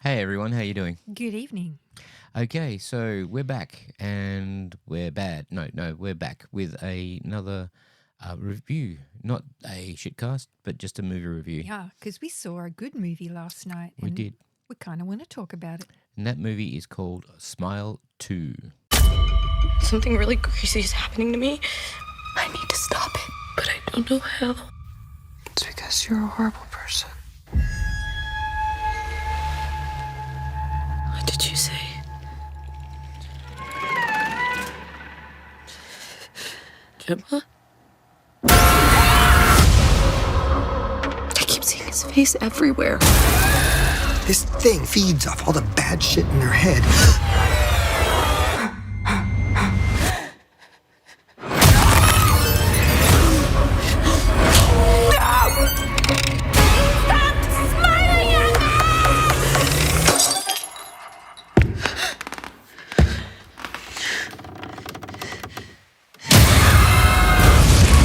Hey everyone, how you doing? Good evening. Okay, so we're back and we're bad. No, we're back with another review. Not a shitcast, but just a movie review. Yeah, because we saw a good movie last night We and did. we kind of want to talk about it. And that movie is called Smile 2. Something really crazy is happening to me. I need to stop it, but I don't know how. It's because you're a horrible person. What did you say? Gemma? I keep seeing his face everywhere. This thing feeds off all the bad shit in their head.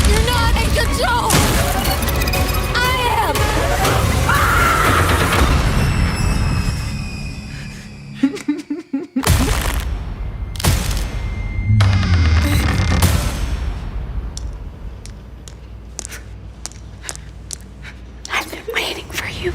You're not in control! I am! I've been waiting for you.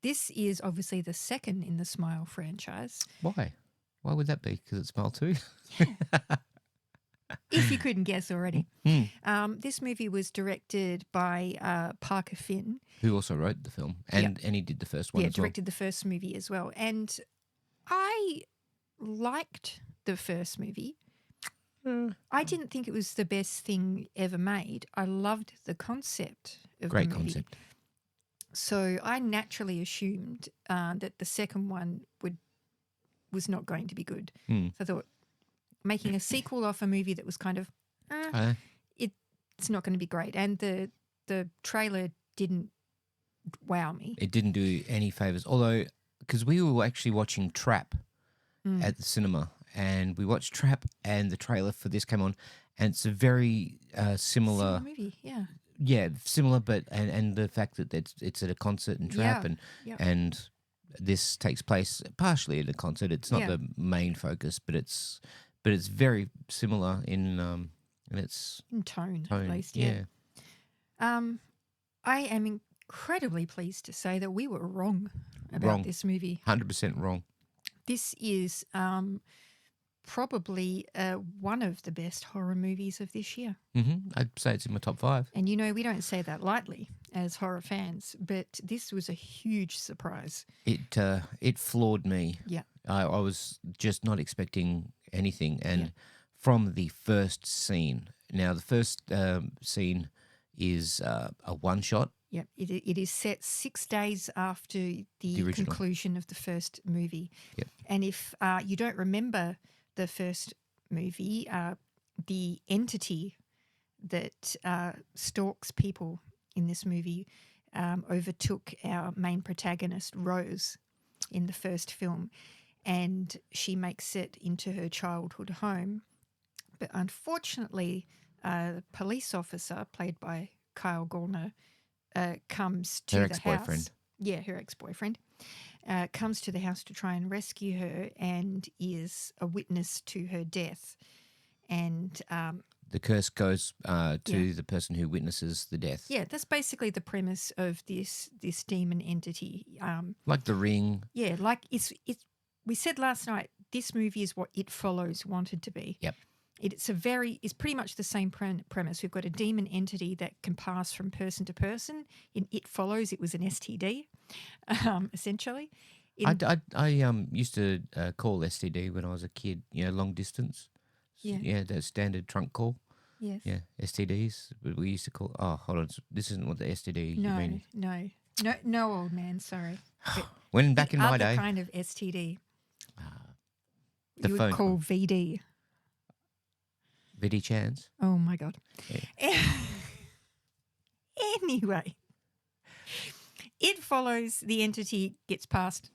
This is obviously the second in the Smile franchise. Why? Why would that be? Because it's Smile 2? If you couldn't guess already. Hmm. This movie was directed by Parker Finn. Who also wrote the film and he did the first one as well. Directed the first movie as well. And I liked the first movie. I didn't think it was the best thing ever made. I loved the concept of Great the movie. concept. So I naturally assumed that the second one was not going to be good. Hmm. So I thought making a sequel off a movie that was kind of it's not going to be great. And the trailer didn't wow me. It didn't do any favours. Although, because we were actually watching Trap at the cinema, and we watched Trap, and the trailer for this came on, and it's a very similar, movie, yeah. yeah, similar, but and the fact that it's at a concert in Trap, Yeah. and this takes place partially at a concert. It's not Yeah. the main focus, but it's very similar in its In tone, tone. at least, yeah. I am incredibly pleased to say that we were wrong about Wrong. this movie. 100% wrong. This is probably one of the best horror movies of this year. I'd say it's in my top 5. And, you know, we don't say that lightly as horror fans, but this was a huge surprise. It floored me. Yeah. I was just not expecting anything, and from the first scene. Now, the first scene is a one shot. Yep, it is set 6 days after the original. conclusion of the first movie. Yep. And if you don't remember the first movie, the entity that stalks people in this movie overtook our main protagonist, Rose, in the first film, and she makes it into her childhood home. But unfortunately, the police officer, played by Kyle Gallner, comes to Her the ex-boyfriend. house. Yeah, her ex-boyfriend. Comes to the house to try and rescue her and is a witness to her death. And The curse goes to the person who witnesses the death. yeah, that's basically the premise of this demon entity. Like The Ring. Yeah, like it's. We said last night this movie is what It Follows wanted to be. Yep. It's pretty much the same premise. We've got a demon entity that can pass from person to person. In It Follows, it was an STD, essentially. I used to call STD when I was a kid, long distance. Yeah. Yeah, that standard trunk call. Yes. Yeah, STDs. We used to call, hold on, this isn't what the STD you mean. No, old man, sorry. But When back the in my other day, kind of STD, the you phone would call call. VD. Viddy Chance. Oh, my God. Yeah. Anyway, It Follows, the entity gets passed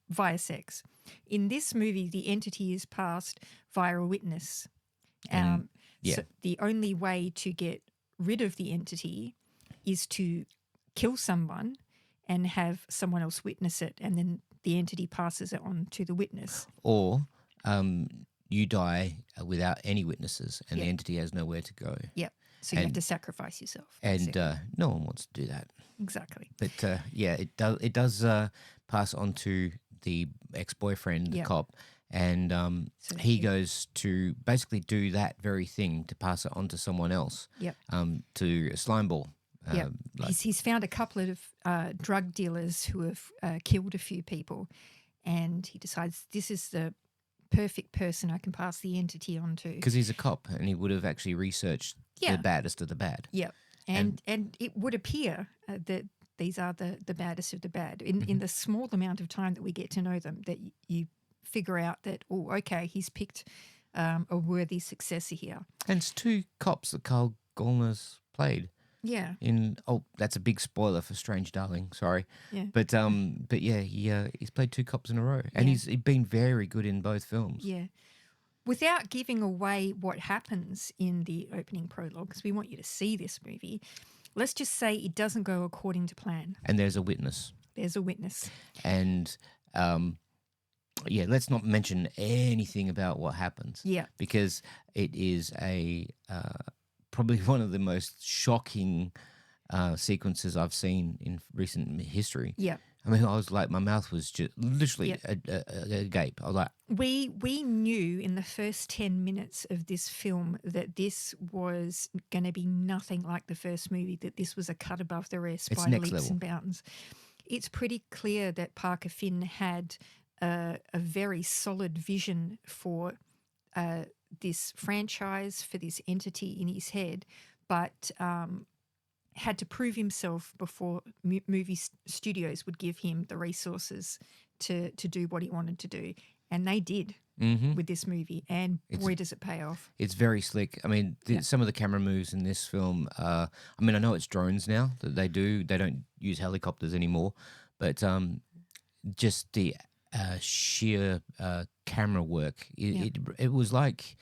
via sex. In this movie, the entity is passed via a witness. And Yeah. So the only way to get rid of the entity is to kill someone and have someone else witness it, and then the entity passes it on to the witness. Or you die without any witnesses, and the Yeah. entity has nowhere to go. Yeah. So you have And- to sacrifice yourself. And basically. no one wants to do that. Exactly. But yeah, it does pass on to the ex-boyfriend, the Yeah. cop, and So he he- goes to basically do that very thing to pass it on to someone else. Yep. To a slime ball. Yeah, like- he's found a couple of drug dealers who have killed a few people, and he decides this is the perfect person I can pass the entity on to. Because he's a cop, and he would have actually researched Yeah. the baddest of the bad. Yeah, and it would appear that these are the baddest of the bad. In the small amount of time that we get to know them, that you figure out that, oh, okay, he's picked a worthy successor here. And it's two cops that Carl Gollner's played. Yeah, That's a big spoiler for Strange Darling. Sorry, yeah. but yeah, he's played two cops in a row, and Yeah. he's been very good in both films. Yeah. Without giving away what happens in the opening prologue, because we want you to see this movie, let's just say it doesn't go according to plan. And there's a witness, There's a witness. and yeah, let's not mention anything about what happens. Yeah. Because it is a probably one of the most shocking sequences I've seen in recent history. Yeah. I mean, I was like, my mouth was just literally a gape. I was like, We knew in the first 10 minutes of this film that this was going to be nothing like the first movie, that this was a cut above the rest It's by next leaps level. and bounds. It's pretty clear that Parker Finn had a very solid vision for this franchise, for this entity in his head, but had to prove himself before movie studios would give him the resources to do what he wanted to do. And they did with this movie. And boy, does it pay off. it's very slick. I mean, some of the camera moves in this film, I mean, I know it's drones now that they do. They don't use helicopters anymore. But just the sheer camera work, it was like,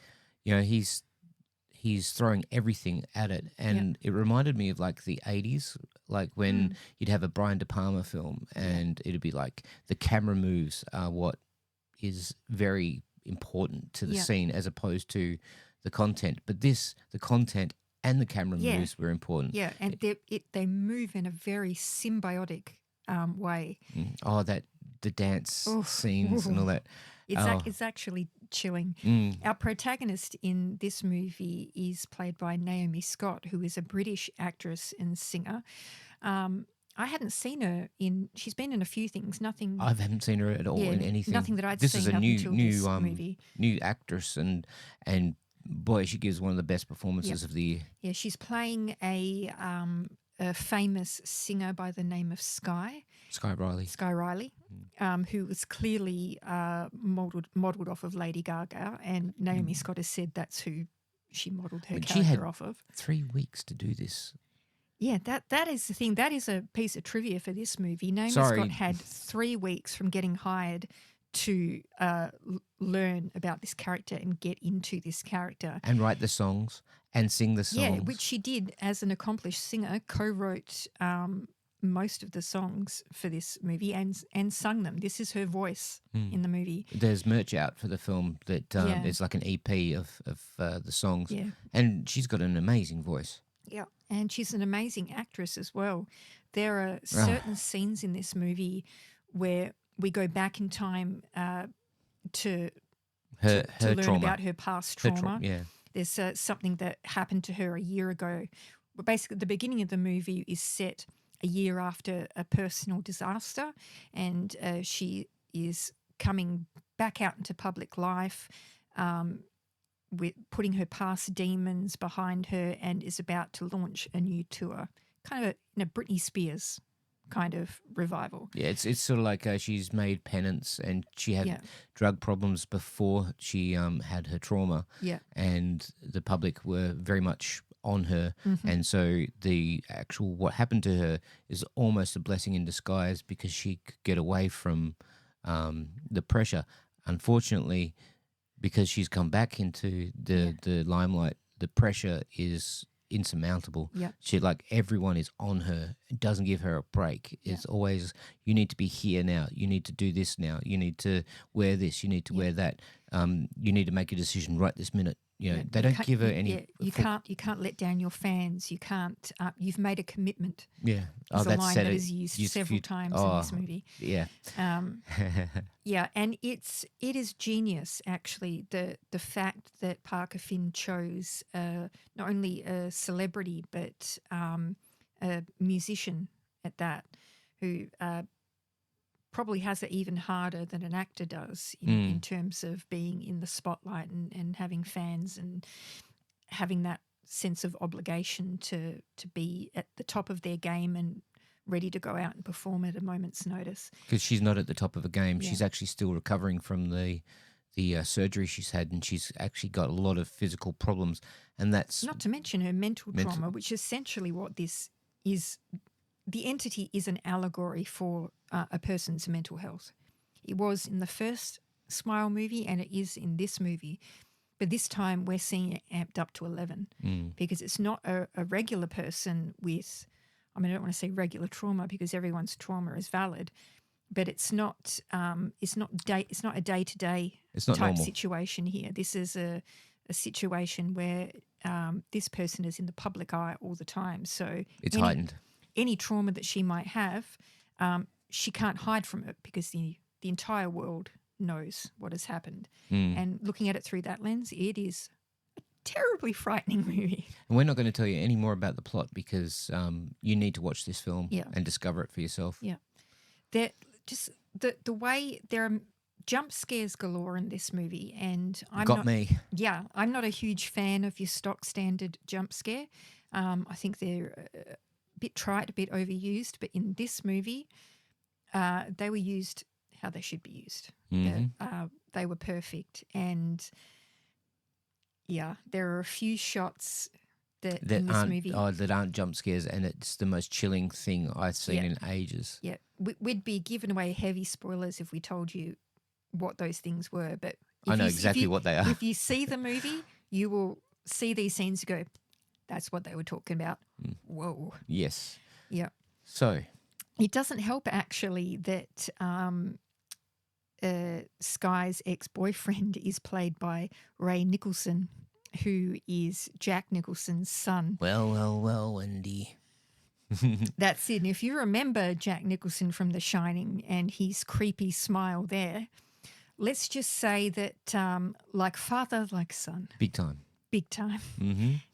you know, he's throwing everything at it. And it reminded me of like the 80s, like when you'd have a Brian De Palma film and it'd be like the camera moves are what is very important to the scene as opposed to the content. But the content and the camera moves were important. Yeah, and they move in a very symbiotic way. Oh, the dance scenes and all that. It's actually chilling. Our protagonist in this movie is played by Naomi Scott, who is a British actress and singer. I hadn't seen her she's been in a few things, nothing. I haven't seen her at all in anything. Nothing that I'd this seen is a up new until this movie. new actress and boy, she gives one of the best performances of the year. Yeah, she's playing a famous singer by the name of Skye Sky Riley. who was clearly modelled off of Lady Gaga, and Naomi Scott has said that's who she modelled her But character she had off of. 3 weeks to do this. Yeah, that is the thing. That is a piece of trivia for this movie. Naomi Sorry. Scott had 3 weeks from getting hired to learn about this character and get into this character. And write the songs and sing the songs. Yeah, which she did as an accomplished singer, co-wrote most of the songs for this movie and sung them. This is her voice in the movie. There's merch out for the film that Yeah. it's like an EP of the songs. Yeah. And she's got an amazing voice. Yeah, and she's an amazing actress as well. There are certain scenes in this movie where we go back in time to Her learn trauma. about her past Her trauma. yeah. There's something that happened to her a year ago. But basically, the beginning of the movie is set a year after a personal disaster, and she is coming back out into public life, with putting her past demons behind her, and is about to launch a new tour, kind of a Britney Spears kind of revival. Yeah, it's sort of like she's made penance, and she had Yeah. drug problems before she had her trauma. Yeah. And the public were very much on her, and so the actual what happened to her is almost a blessing in disguise because she could get away from the pressure. Unfortunately, because she's come back into the limelight, the pressure is insurmountable. Yep. She like everyone is on her. It doesn't give her a break. It's always you need to be here now. You need to do this now. You need to wear this. You need to wear that. You need to make a decision right this minute. You know, they don't give her any. Yeah, you can't let down your fans. You can't. You've made a commitment. Yeah. Is a that's line said that it is used used several few- times oh, in this movie. Yeah. Yeah, and it is genius actually the fact that Parker Finn chose not only a celebrity but a musician at that, who probably has it even harder than an actor does in terms of being in the spotlight and having fans and having that sense of obligation to be at the top of their game and ready to go out and perform at a moment's notice. Because she's not at the top of a game. Yeah. She's actually still recovering from the surgery she's had, and she's actually got a lot of physical problems. And that's Not to mention her mental trauma, which is essentially what this is. The entity is an allegory for a person's mental health. It was in the first Smile movie and it is in this movie. But this time we're seeing it amped up to 11 because it's not a regular person with, I mean, I don't want to say regular trauma because everyone's trauma is valid, but it's not a day-to-day It's not type normal. situation here. This is a situation where this person is in the public eye all the time. So it's heightened. Any trauma that she might have, she can't hide from it because the entire world knows what has happened. And looking at it through that lens, it is a terribly frightening movie. And we're not going to tell you any more about the plot because you need to watch this film Yeah. and discover it for yourself. Yeah. Just the way there are jump scares galore in this movie, and I'm not a huge fan of your stock standard jump scare. I think they're a bit trite, a bit overused, but in this movie, they were used how they should be used. They were perfect, and there are a few shots that in this movie that aren't jump scares, and it's the most chilling thing I've seen in ages. Yeah, we'd be giving away heavy spoilers if we told you what those things were. But I know exactly what they are. If you see the movie, you will see these scenes and go, that's what they were talking about. Whoa. Yes. Yeah. So it doesn't help actually that Skye's ex-boyfriend is played by Ray Nicholson, who is Jack Nicholson's son. Well, Wendy. That's it. And if you remember Jack Nicholson from The Shining and his creepy smile there, let's just say that like father, like son. Big time. Big time.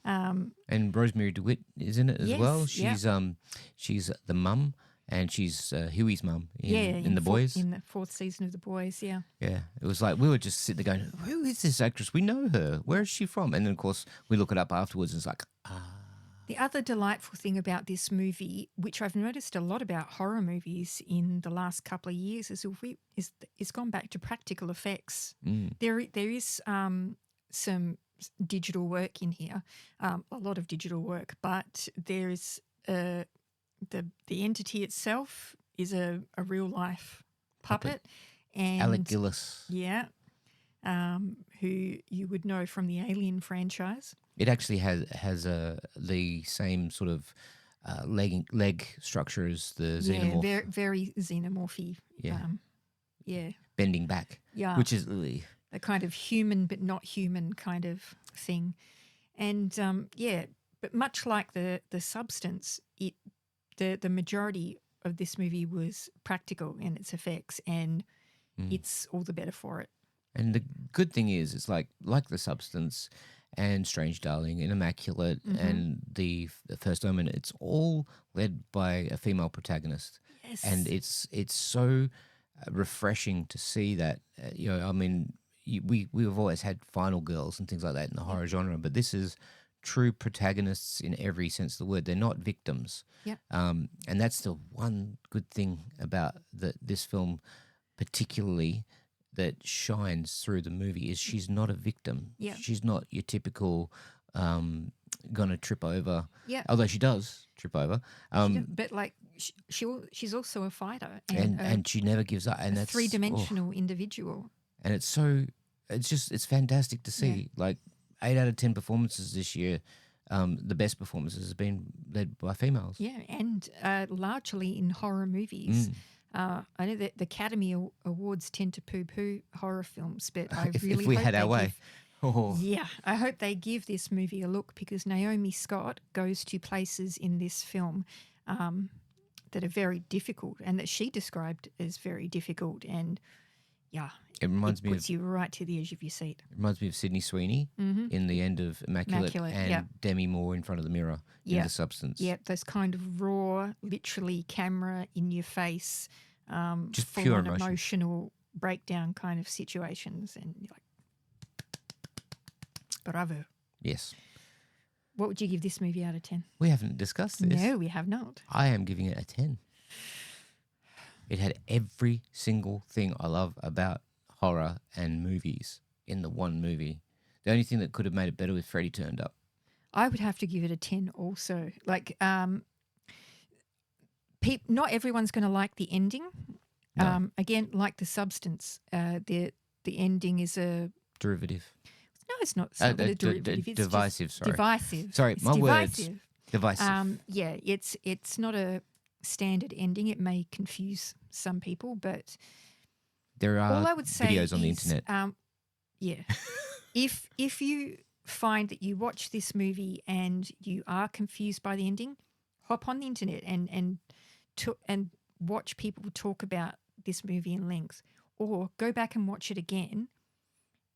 And Rosemary DeWitt is in it as Yes, well. yeah. She's the mum, and she's Huey's mum in The in Boys. In the fourth season of The Boys, yeah. Yeah, it was like we were just sitting there going, "Who is this actress? We know her. Where is she from?" And then of course we look it up afterwards, and it's like, The other delightful thing about this movie, which I've noticed a lot about horror movies in the last couple of years, is it's gone back to practical effects. There is some digital work in here, a lot of digital work, but there is the entity itself is a real life puppet. And Alec Gillis. yeah, who you would know from the Alien franchise. It actually has the same sort of leg structure as the xenomorph. Yeah, very xenomorphy. Yeah. Bending back. Yeah. Which is A kind of human but not human kind of thing. And but much like the Substance, the majority of this movie was practical in its effects, and it's all the better for it. And the good thing is, it's like The Substance and Strange Darling and Immaculate and the First Omen. It's all led by a female protagonist. Yes. And it's so refreshing to see that. I mean, we've always had final girls and things like that in the horror genre, but this is true protagonists in every sense of the word. They're not victims. Yeah. And that's the one good thing about this film, particularly, that shines through the movie, is she's not a victim. Yeah. She's not your typical gonna trip over. Yeah. Although she does trip over. But like she's also a fighter And she never gives up. And a that's three-dimensional individual. And it's fantastic to see. Like, 8 out of 10 performances this year, the best performances has been led by females. Yeah, and largely in horror movies. I know that the Academy Awards tend to poo-poo horror films, but I really if we hope had they our way. give- Oh. Yeah, I hope they give this movie a look, because Naomi Scott goes to places in this film that are very difficult, and that she described as very difficult. And yeah, It reminds me puts you right to the edge of your seat. Reminds me of Sydney Sweeney in the end of Immaculate and yeah. Demi Moore in front of the mirror in Yeah. The Substance. Yeah, those kind of raw, literally camera in your face, Just full pure on emotion. emotional breakdown kind of situations, and you're like, bravo. Yes. What would you give this movie out of 10? We haven't discussed this. No, we have not. I am giving it a 10. It had every single thing I love about horror and movies in the one movie. The only thing that could have made it better was Freddie turned up. I would have to give it a 10 also. Like, not everyone's going to like the ending. No. Again, like The Substance, the ending is a... Derivative. No, it's not. It's not a derivative. It's just divisive, sorry. Divisive. Sorry, It's my words. divisive. Divisive. Yeah, it's not a standard ending. It may confuse some people, but There are all I would say videos on the is, internet. Yeah, if you find that you watch this movie and you are confused by the ending, hop on the internet and watch people talk about this movie in length, or go back and watch it again.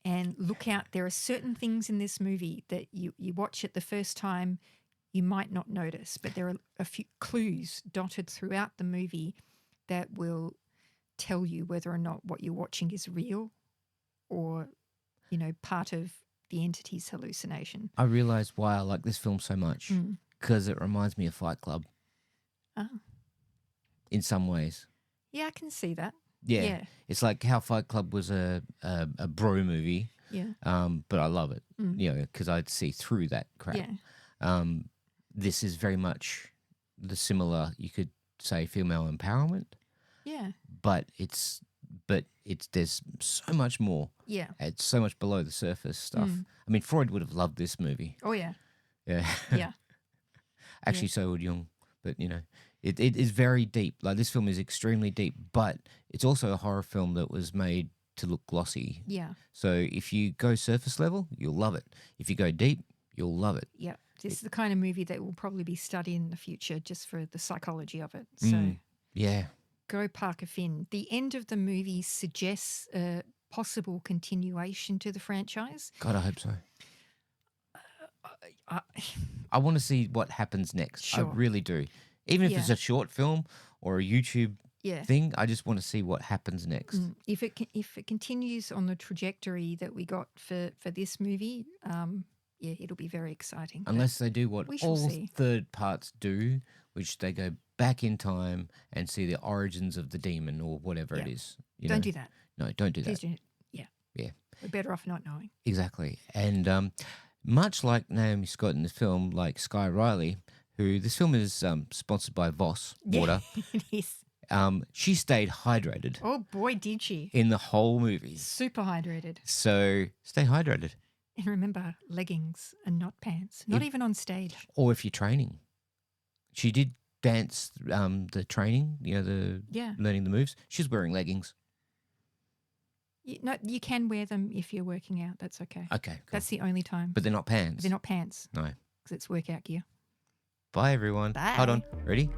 And look out, there are certain things in this movie that you watch it the first time, you might not notice, but there are a few clues dotted throughout the movie that will tell you whether or not what you're watching is real or, part of the entity's hallucination. I realised why I like this film so much, because it reminds me of Fight Club Oh. in some ways. Yeah, I can see that. Yeah. Yeah. It's like how Fight Club was a bro movie, Yeah. but I love it, because I'd see through that crap. Yeah. This is very much the similar, you could say, female empowerment, Yeah. but there's so much more. Yeah. It's so much below the surface stuff. I mean, Freud would have loved this movie. Oh, yeah. Yeah. Yeah. Actually, so would Jung. But, it is very deep. Like, this film is extremely deep, but it's also a horror film that was made to look glossy. Yeah. So if you go surface level, you'll love it. If you go deep, you'll love it. Yeah. This is the kind of movie that will probably be studied in the future just for the psychology of it. So Yeah. go Parker Finn. The end of the movie suggests a possible continuation to the franchise. God, I hope so. I I want to see what happens next. Sure. I really do. Even if Yeah. it's a short film or a YouTube Yeah. thing, I just want to see what happens next. If it continues on the trajectory that we got for this movie, yeah, it'll be very exciting. But Unless they do what we shall all see. third parts do, which they go back in time and see the origins of the demon or whatever it Yeah. is. don't do that. No, don't do Please that. don't. Yeah. Yeah. We're better off not knowing. Exactly. And much like Naomi Scott in the film, like Skye Riley, who this film is sponsored by Voss Water, It is. she stayed hydrated Oh boy, did she. in the whole movie. Super hydrated. So stay hydrated. And remember, leggings and not pants. Not even on stage. Or if you're training. She did dance the training, the Yeah. learning the moves. She's wearing leggings. You can wear them if you're working out. That's okay. Okay, cool. That's the only time. But they're not pants. They're not pants No. because it's workout gear. Bye, everyone. Hold on. Bye. Ready?